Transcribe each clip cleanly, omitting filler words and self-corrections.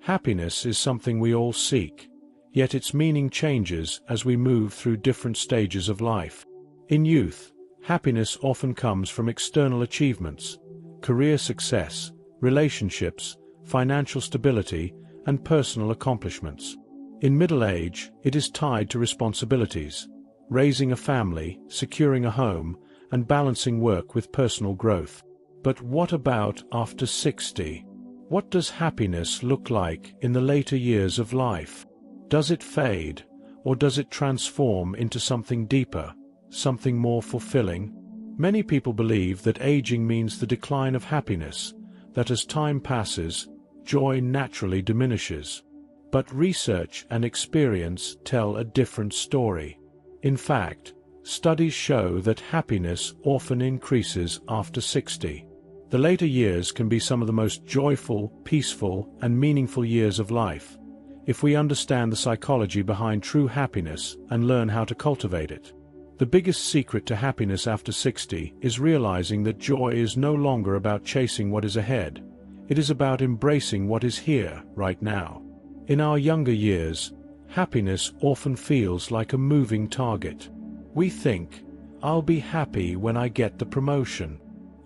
Happiness is something we all seek, yet its meaning changes as we move through different stages of life. In youth, happiness often comes from external achievements, career success, relationships, financial stability, and personal accomplishments. In middle age, it is tied to responsibilities, raising a family, securing a home, and balancing work with personal growth. But what about after 60? What does happiness look like in the later years of life? Does it fade, or does it transform into something deeper, something more fulfilling? Many people believe that aging means the decline of happiness, that as time passes, joy naturally diminishes. But research and experience tell a different story. In fact, studies show that happiness often increases after 60. The later years can be some of the most joyful, peaceful, and meaningful years of life, if we understand the psychology behind true happiness and learn how to cultivate it. The biggest secret to happiness after 60 is realizing that joy is no longer about chasing what is ahead. It is about embracing what is here, right now. In our younger years, happiness often feels like a moving target. We think, I'll be happy when I get the promotion.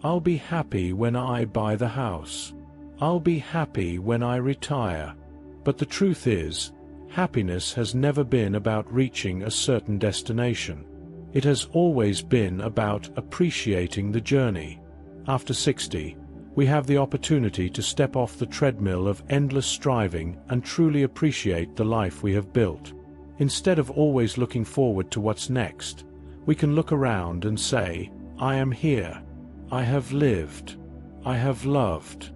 I'll be happy when I buy the house. I'll be happy when I retire. But the truth is, happiness has never been about reaching a certain destination. It has always been about appreciating the journey. After 60, we have the opportunity to step off the treadmill of endless striving and truly appreciate the life we have built. Instead of always looking forward to what's next, we can look around and say, I am here. I have lived. I have loved.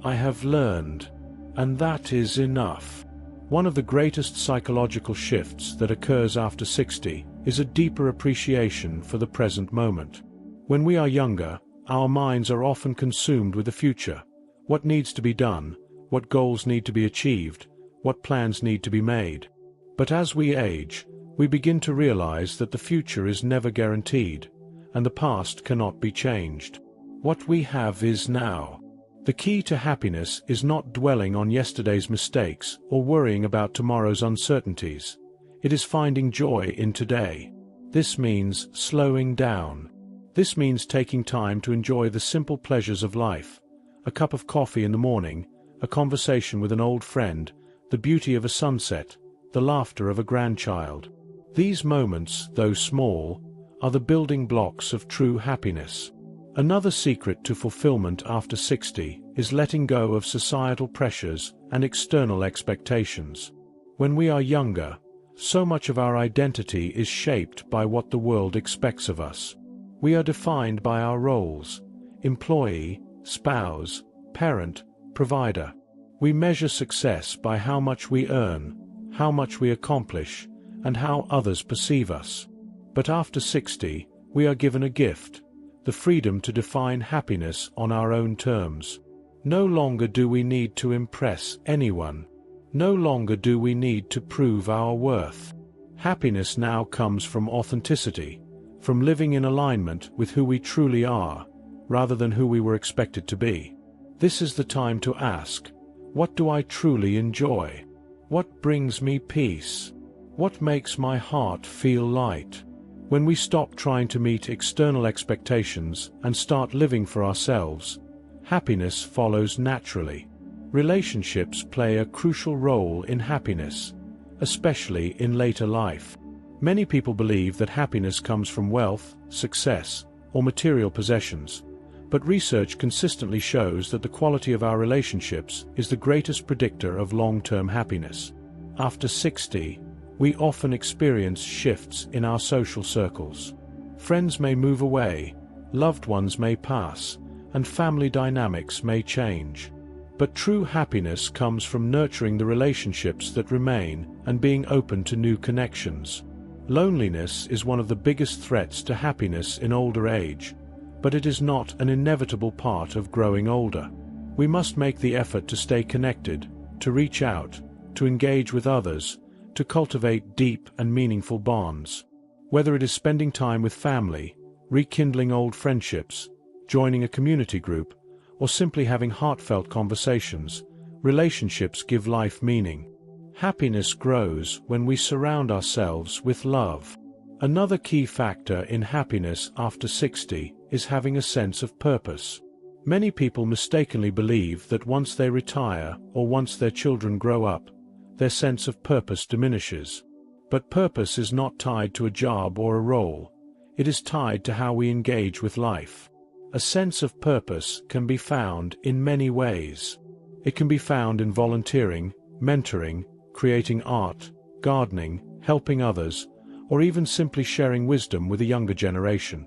I have learned. And that is enough. One of the greatest psychological shifts that occurs after 60 is a deeper appreciation for the present moment. When we are younger, our minds are often consumed with the future, what needs to be done, what goals need to be achieved, what plans need to be made. But as we age, we begin to realize that the future is never guaranteed, and the past cannot be changed. What we have is now. The key to happiness is not dwelling on yesterday's mistakes or worrying about tomorrow's uncertainties. It is finding joy in today. This means slowing down. This means taking time to enjoy the simple pleasures of life, a cup of coffee in the morning, a conversation with an old friend, the beauty of a sunset, the laughter of a grandchild. These moments, though small, are the building blocks of true happiness. Another secret to fulfillment after 60 is letting go of societal pressures and external expectations. When we are younger, so much of our identity is shaped by what the world expects of us. We are defined by our roles: employee, spouse, parent, provider. We measure success by how much we earn, how much we accomplish, and how others perceive us. But after 60, we are given a gift: the freedom to define happiness on our own terms. No longer do we need to impress anyone. No longer do we need to prove our worth. Happiness now comes from authenticity, from living in alignment with who we truly are, rather than who we were expected to be. This is the time to ask, what do I truly enjoy? What brings me peace? What makes my heart feel light? When we stop trying to meet external expectations and start living for ourselves, happiness follows naturally. Relationships play a crucial role in happiness, especially in later life. Many people believe that happiness comes from wealth, success, or material possessions, but research consistently shows that the quality of our relationships is the greatest predictor of long-term happiness. After 60, we often experience shifts in our social circles. Friends may move away, loved ones may pass, and family dynamics may change. But true happiness comes from nurturing the relationships that remain and being open to new connections. Loneliness is one of the biggest threats to happiness in older age, but it is not an inevitable part of growing older. We must make the effort to stay connected, to reach out, to engage with others, to cultivate deep and meaningful bonds. Whether it is spending time with family, rekindling old friendships, joining a community group, or simply having heartfelt conversations, Relationships give life meaning. Happiness grows when we surround ourselves with love. Another key factor in happiness after 60 is having a sense of purpose. Many people mistakenly believe that once they retire or once their children grow up, their sense of purpose diminishes. But purpose is not tied to a job or a role. It is tied to how we engage with life. A sense of purpose can be found in many ways. It can be found in volunteering, mentoring, creating art, gardening, helping others, or even simply sharing wisdom with a younger generation.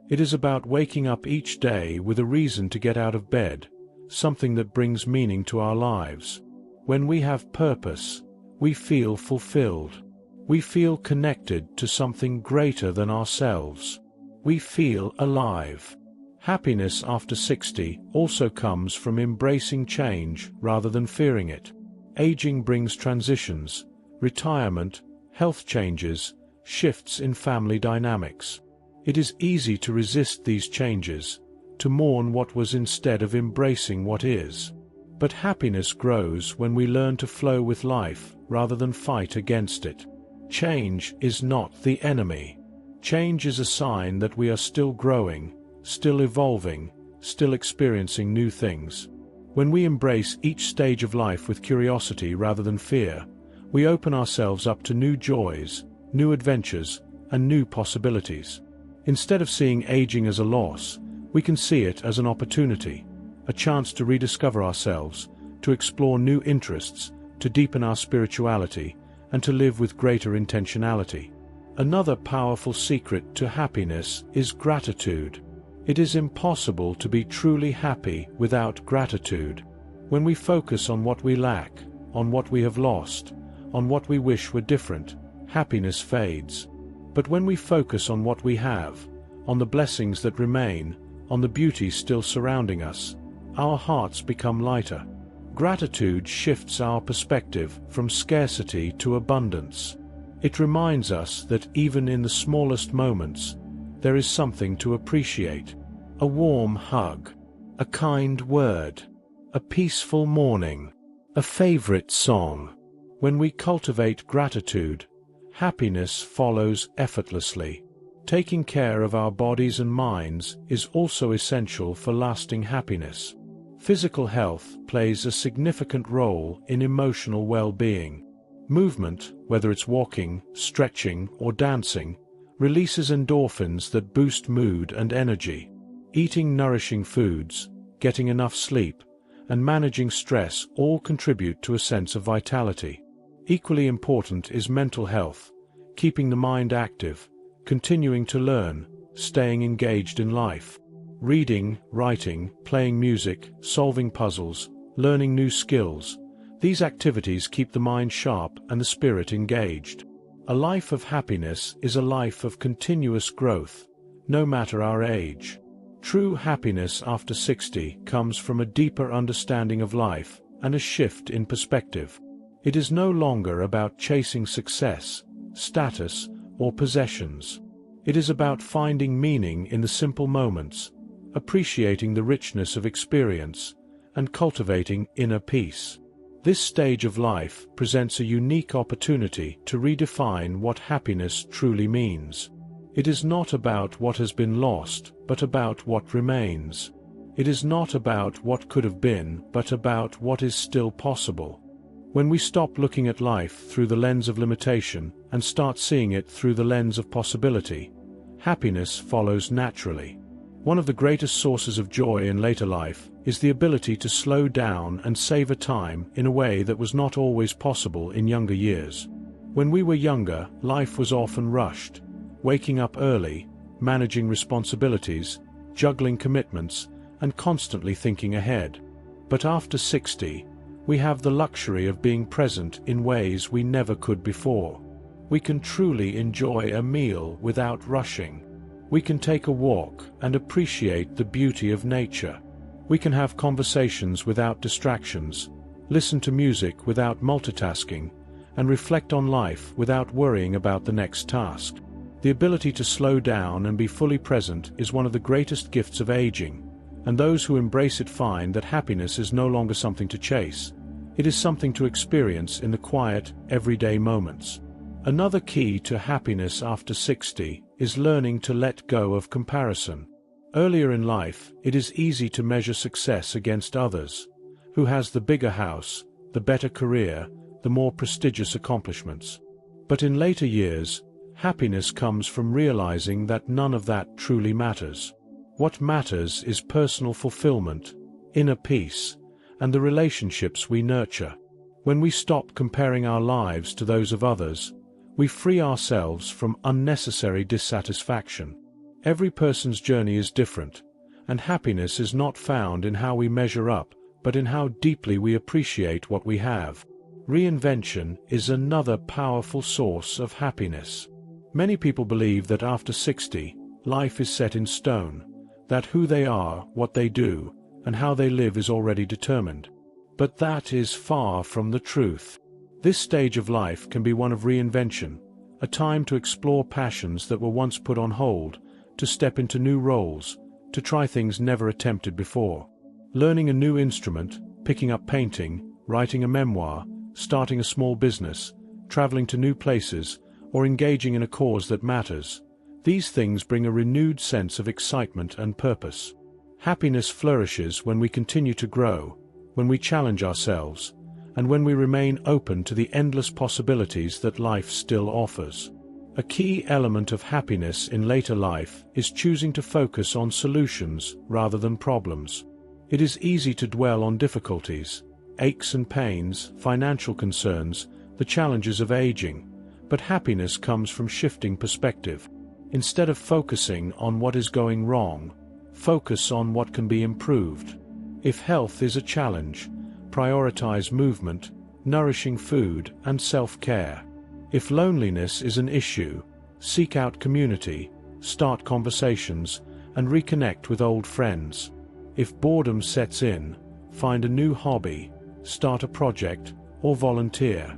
It is about waking up each day with a reason to get out of bed, something that brings meaning to our lives. When we have purpose, we feel fulfilled. We feel connected to something greater than ourselves. We feel alive. Happiness after 60 also comes from embracing change rather than fearing it. Aging brings transitions, retirement, health changes, shifts in family dynamics. It is easy to resist these changes, to mourn what was instead of embracing what is. But happiness grows when we learn to flow with life rather than fight against it. Change is not the enemy. Change is a sign that we are still growing, still evolving, still experiencing new things. When we embrace each stage of life with curiosity rather than fear, we open ourselves up to new joys, new adventures, and new possibilities. Instead of seeing aging as a loss, we can see it as an opportunity, a chance to rediscover ourselves, to explore new interests, to deepen our spirituality, and to live with greater intentionality. Another powerful secret to happiness is gratitude. It is impossible to be truly happy without gratitude. When we focus on what we lack, on what we have lost, on what we wish were different, happiness fades. But when we focus on what we have, on the blessings that remain, on the beauty still surrounding us, our hearts become lighter. Gratitude shifts our perspective from scarcity to abundance. It reminds us that even in the smallest moments, there is something to appreciate. A warm hug, a kind word, a peaceful morning, a favorite song. When we cultivate gratitude, happiness follows effortlessly. Taking care of our bodies and minds is also essential for lasting happiness. Physical health plays a significant role in emotional well-being. Movement, whether it's walking, stretching, or dancing, releases endorphins that boost mood and energy. Eating nourishing foods, getting enough sleep, and managing stress all contribute to a sense of vitality. Equally important is mental health, keeping the mind active, continuing to learn, staying engaged in life. Reading, writing, playing music, solving puzzles, learning new skills. These activities keep the mind sharp and the spirit engaged. A life of happiness is a life of continuous growth, no matter our age. True happiness after 60 comes from a deeper understanding of life and a shift in perspective. It is no longer about chasing success, status, or possessions. It is about finding meaning in the simple moments, appreciating the richness of experience, and cultivating inner peace. This stage of life presents a unique opportunity to redefine what happiness truly means. It is not about what has been lost, but about what remains. It is not about what could have been, but about what is still possible. When we stop looking at life through the lens of limitation and start seeing it through the lens of possibility, happiness follows naturally. One of the greatest sources of joy in later life is the ability to slow down and savor time in a way that was not always possible in younger years. When we were younger, life was often rushed, waking up early, managing responsibilities, juggling commitments, and constantly thinking ahead. But after 60, we have the luxury of being present in ways we never could before. We can truly enjoy a meal without rushing. We can take a walk and appreciate the beauty of nature. We can have conversations without distractions, listen to music without multitasking, and reflect on life without worrying about the next task. The ability to slow down and be fully present is one of the greatest gifts of aging, and those who embrace it find that happiness is no longer something to chase, It is something to experience in the quiet, everyday moments. Another key to happiness after 60 is learning to let go of comparison. Earlier in life, it is easy to measure success against others. Who has the bigger house, the better career, the more prestigious accomplishments? But in later years, happiness comes from realizing that none of that truly matters. What matters is personal fulfillment, inner peace, and the relationships we nurture. When we stop comparing our lives to those of others, we free ourselves from unnecessary dissatisfaction. Every person's journey is different, and happiness is not found in how we measure up, but in how deeply we appreciate what we have. Reinvention is another powerful source of happiness. Many people believe that after 60, life is set in stone, that who they are, what they do, and how they live is already determined. But that is far from the truth. This stage of life can be one of reinvention, a time to explore passions that were once put on hold, to step into new roles, to try things never attempted before. Learning a new instrument, picking up painting, writing a memoir, starting a small business, traveling to new places, or engaging in a cause that matters. These things bring a renewed sense of excitement and purpose. Happiness flourishes when we continue to grow, when we challenge ourselves, and when we remain open to the endless possibilities that life still offers. A key element of happiness in later life is choosing to focus on solutions rather than problems. It is easy to dwell on difficulties, aches and pains, financial concerns, the challenges of aging, but happiness comes from shifting perspective. Instead of focusing on what is going wrong, focus on what can be improved. If health is a challenge, prioritize movement, nourishing food, and self-care. If loneliness is an issue, seek out community, start conversations, and reconnect with old friends. If boredom sets in, find a new hobby, start a project, or volunteer.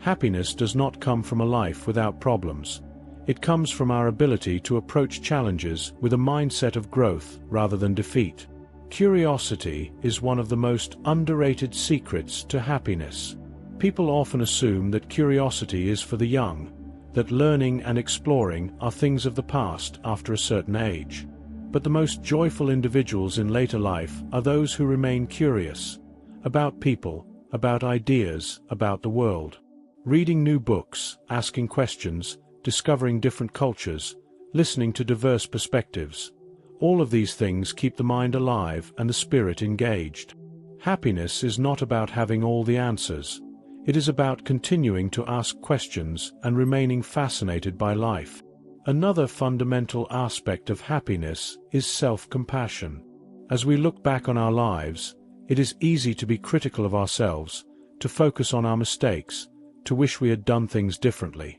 Happiness does not come from a life without problems. It comes from our ability to approach challenges with a mindset of growth rather than defeat. Curiosity is one of the most underrated secrets to happiness. People often assume that curiosity is for the young, that learning and exploring are things of the past after a certain age. But the most joyful individuals in later life are those who remain curious, about people, about ideas, about the world. Reading new books, asking questions, discovering different cultures, listening to diverse perspectives. All of these things keep the mind alive and the spirit engaged. Happiness is not about having all the answers. It is about continuing to ask questions and remaining fascinated by life. Another fundamental aspect of happiness is self-compassion. As we look back on our lives, it is easy to be critical of ourselves, to focus on our mistakes, to wish we had done things differently.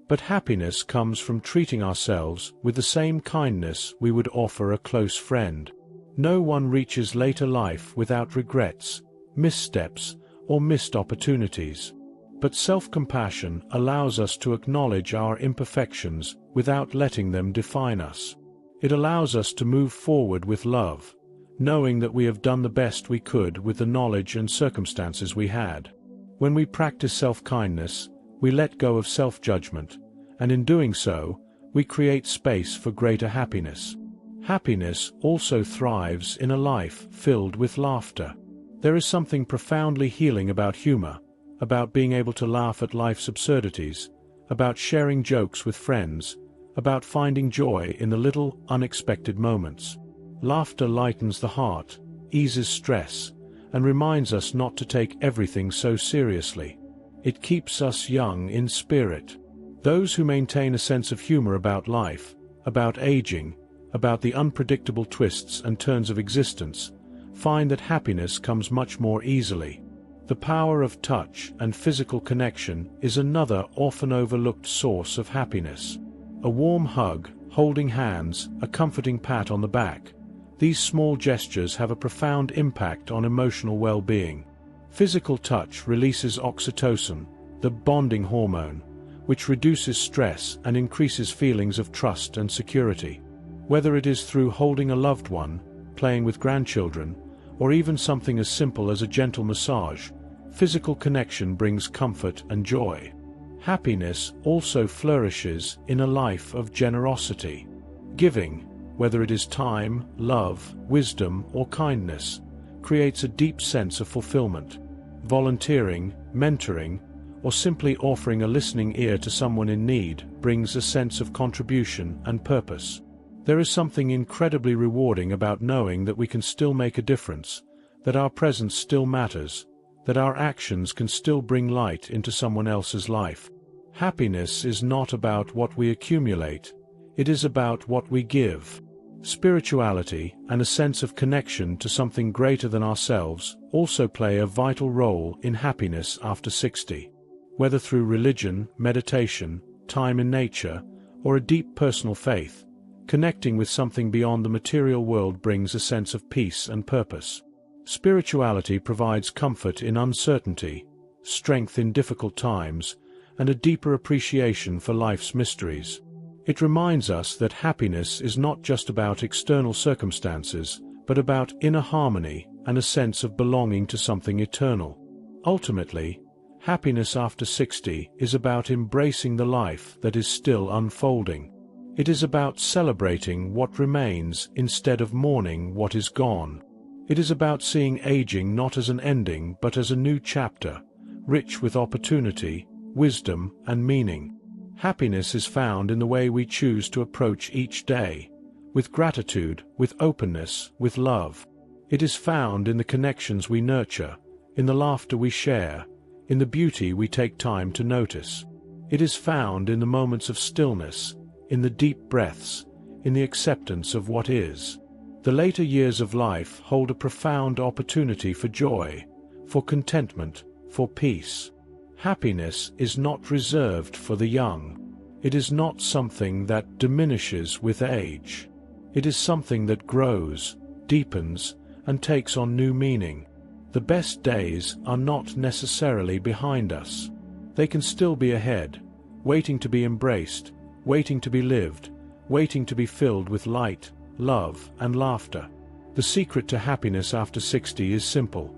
But happiness comes from treating ourselves with the same kindness we would offer a close friend. No one reaches later life without regrets, missteps, or missed opportunities. But self-compassion allows us to acknowledge our imperfections without letting them define us. It allows us to move forward with love, knowing that we have done the best we could with the knowledge and circumstances we had. When we practice self-kindness, we let go of self-judgment, and in doing so, we create space for greater happiness. Happiness also thrives in a life filled with laughter. There is something profoundly healing about humor, about being able to laugh at life's absurdities, about sharing jokes with friends, about finding joy in the little, unexpected moments. Laughter lightens the heart, eases stress, and reminds us not to take everything so seriously. It keeps us young in spirit. Those who maintain a sense of humor about life, about aging, about the unpredictable twists and turns of existence, find that happiness comes much more easily. The power of touch and physical connection is another often overlooked source of happiness. A warm hug, holding hands, a comforting pat on the back. These small gestures have a profound impact on emotional well-being. Physical touch releases oxytocin, the bonding hormone, which reduces stress and increases feelings of trust and security. Whether it is through holding a loved one, playing with grandchildren, or even something as simple as a gentle massage, Physical connection brings comfort and joy. Happiness also flourishes in a life of generosity. Giving, whether it is time, love, wisdom, or kindness, creates a deep sense of fulfillment. Volunteering, mentoring, or simply offering a listening ear to someone in need brings a sense of contribution and purpose. There is something incredibly rewarding about knowing that we can still make a difference, that our presence still matters, that our actions can still bring light into someone else's life. Happiness is not about what we accumulate, it is about what we give. Spirituality and a sense of connection to something greater than ourselves also play a vital role in happiness after 60. Whether through religion, meditation, time in nature, or a deep personal faith, connecting with something beyond the material world brings a sense of peace and purpose. Spirituality provides comfort in uncertainty, strength in difficult times, and a deeper appreciation for life's mysteries. It reminds us that happiness is not just about external circumstances, but about inner harmony and a sense of belonging to something eternal. Ultimately, happiness after 60 is about embracing the life that is still unfolding. It is about celebrating what remains instead of mourning what is gone. It is about seeing aging not as an ending but as a new chapter, rich with opportunity, wisdom, and meaning. Happiness is found in the way we choose to approach each day, with gratitude, with openness, with love. It is found in the connections we nurture, in the laughter we share, in the beauty we take time to notice. It is found in the moments of stillness, in the deep breaths, in the acceptance of what is. The later years of life hold a profound opportunity for joy, for contentment, for peace. Happiness is not reserved for the young. It is not something that diminishes with age. It is something that grows, deepens, and takes on new meaning. The best days are not necessarily behind us. They can still be ahead, waiting to be embraced, waiting to be lived, waiting to be filled with light, love, and laughter. The secret to happiness after 60 is simple.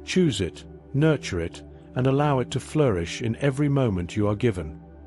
Choose it, nurture it, and allow it to flourish in every moment you are given.